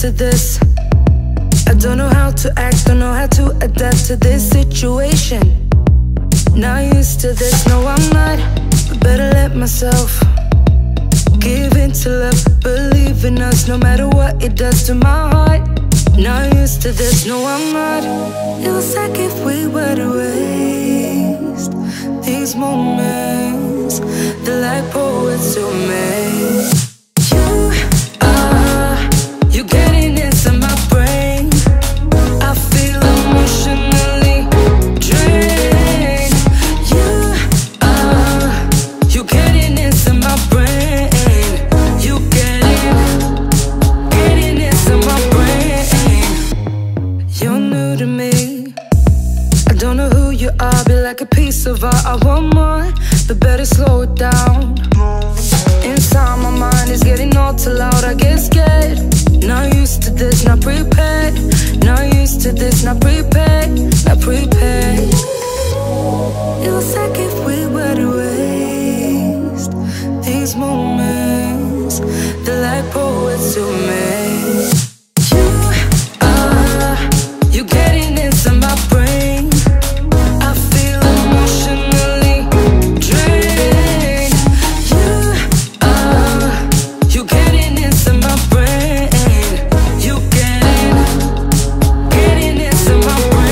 to this. I don't know how to act, don't know how to adapt to this situation. Not used to this, no I'm not, but better let myself give in to love, believe in us, no matter what it does to my heart. Not used to this, no I'm not. It was like if we were to waste these moments, they're like poets to me. You getting into my brain, I feel emotionally drained. You getting into my brain, you getting into my brain. You're new to me, I don't know who you are, be like a piece of art. I want more, but better slow it down. Inside my mind is getting all too loud, I get scared. Not used to this, not prepared. Not used to this, not prepared. Not prepared. It was like if we were to waste these moments, they're like poets to me. You getting into my brain, I feel emotionally drained. You getting into my brain, you getting into my brain.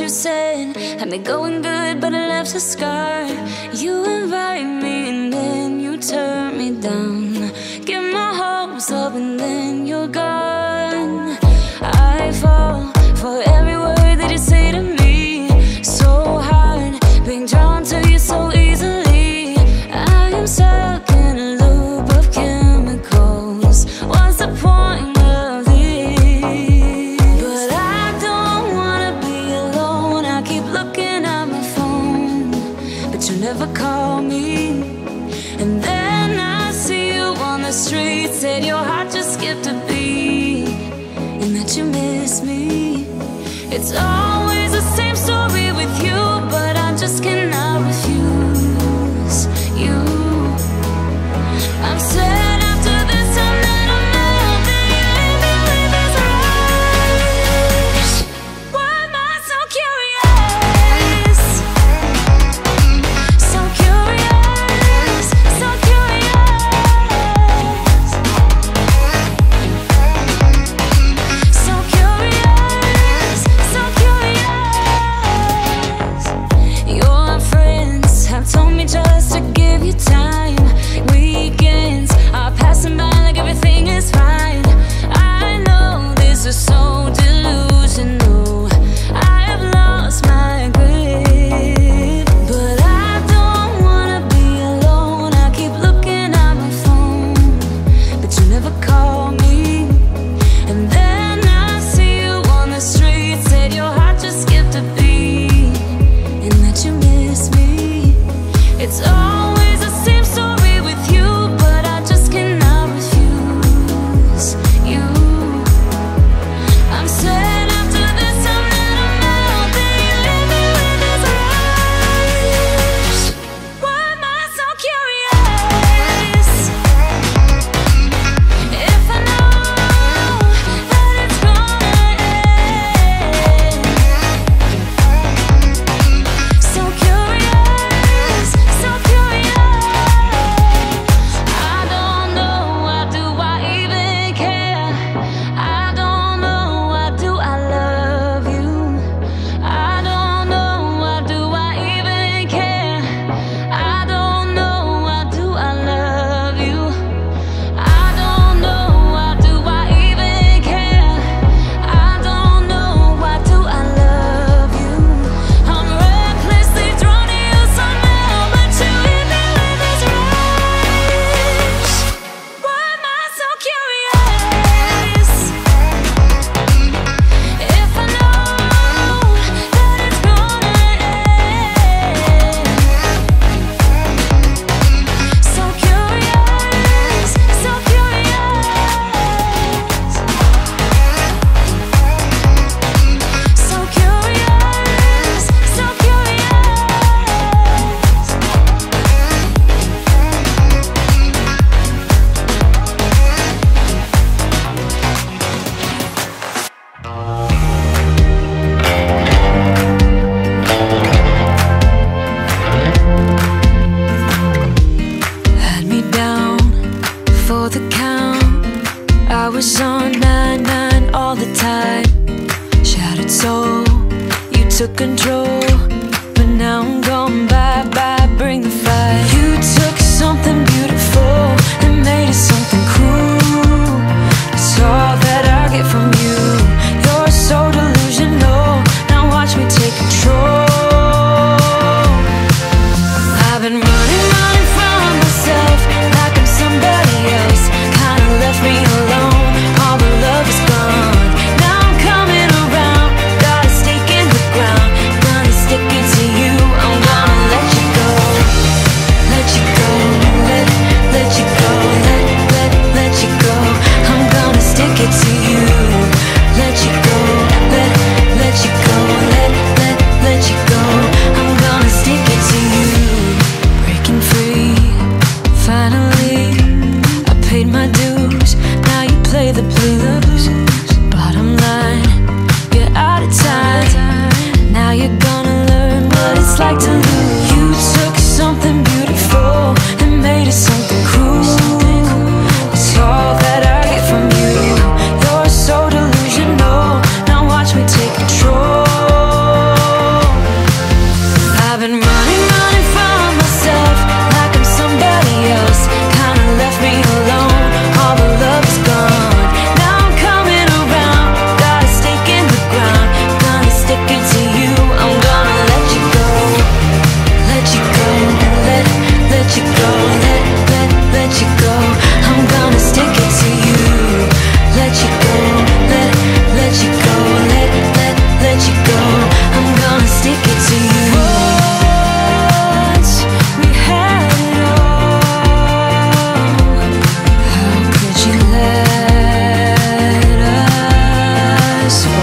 you said had me going good, but it left a scar. You invite me and then you turn me down. Get my hopes up and then you're gone. I fall for every word that you say to me. So hard being drawn to you so easily. I am stuck in a loop of chemicals. What's the point of this? But I don't wanna be alone. I keep looking at my phone, but you never call me. And then I see you on the street. Said your heart just skipped a beat, and that you miss me. It's always the same story with you, but I just cannot refuse you. I'm sad after this time that I'm out, that you leave me with this rush. Why am I so curious? So curious, so curious. So curious, so curious. Your friends have told me just to give you time. Weekends are passing by like everything is fine. I know this is so delusional. I have lost my grip, but I don't wanna be alone. I keep looking at my phone, but you never call me. And then I see you on the street. Said your heart just skipped a beat, and that you miss me. It's always the same story with you, but I just cannot refuse you. I'm sad after this time that I'm out, that you leave me with this rush. Why am I so curious? If I know that it's gonna end. So curious, so curious. I don't know, why do I even care? I don't know, why do I love you? I don't know, why do I even care? I don't know, why do I love you? I don't know, why do I even care? I don't know, why do I love you? I'm recklessly drawn to you somehow, but you hit me with this rush. Why am I so curious? If I know that it's gonna end. So curious, so curious. So curious, so Had me down for the count. I was on 9-9 all the time. Shattered soul, you took control, but now I'm gone. Bye bye, bring the fire. You took something beautiful and made it something cruel. It's all that I get from you. You're so delusional. Now watch me take control. I've been running from myself like I'm somebody else. Kinda left me alone. All the love is gone. Now I'm coming around. Got a stake in the ground. Gonna stick just